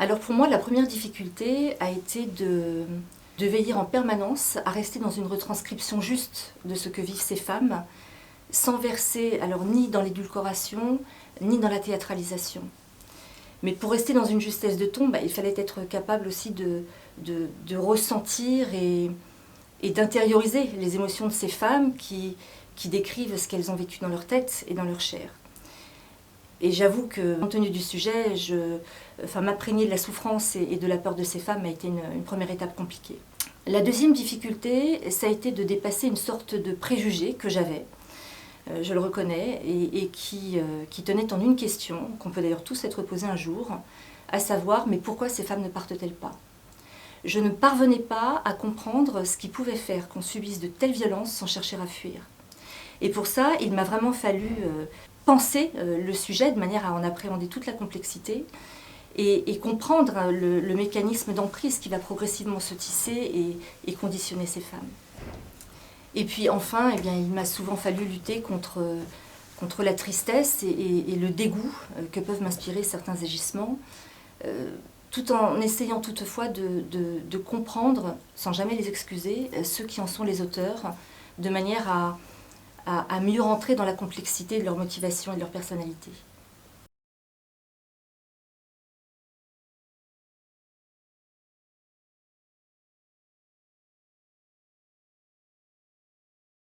Alors pour moi, la première difficulté a été de veiller en permanence à rester dans une retranscription juste de ce que vivent ces femmes, sans verser alors ni dans l'édulcoration, ni dans la théâtralisation. Mais pour rester dans une justesse de ton, il fallait être capable aussi de ressentir et d'intérioriser les émotions de ces femmes qui décrivent ce qu'elles ont vécu dans leur tête et dans leur chair. Et j'avoue que, compte tenu du sujet, m'imprégner de la souffrance et de la peur de ces femmes a été une première étape compliquée. La deuxième difficulté, ça a été de dépasser une sorte de préjugé que j'avais, je le reconnais, et qui tenait en une question, qu'on peut d'ailleurs tous être posée un jour, à savoir, mais pourquoi ces femmes ne partent-elles pas ? Je ne parvenais pas à comprendre ce qui pouvait faire qu'on subisse de telles violences sans chercher à fuir. Et pour ça, il m'a vraiment fallu penser le sujet de manière à en appréhender toute la complexité et comprendre le mécanisme d'emprise qui va progressivement se tisser et conditionner ces femmes. Et puis enfin, il m'a souvent fallu lutter contre la tristesse et le dégoût que peuvent m'inspirer certains agissements, tout en essayant toutefois de comprendre, sans jamais les excuser, ceux qui en sont les auteurs, de manière à mieux rentrer dans la complexité de leur motivation et de leur personnalité.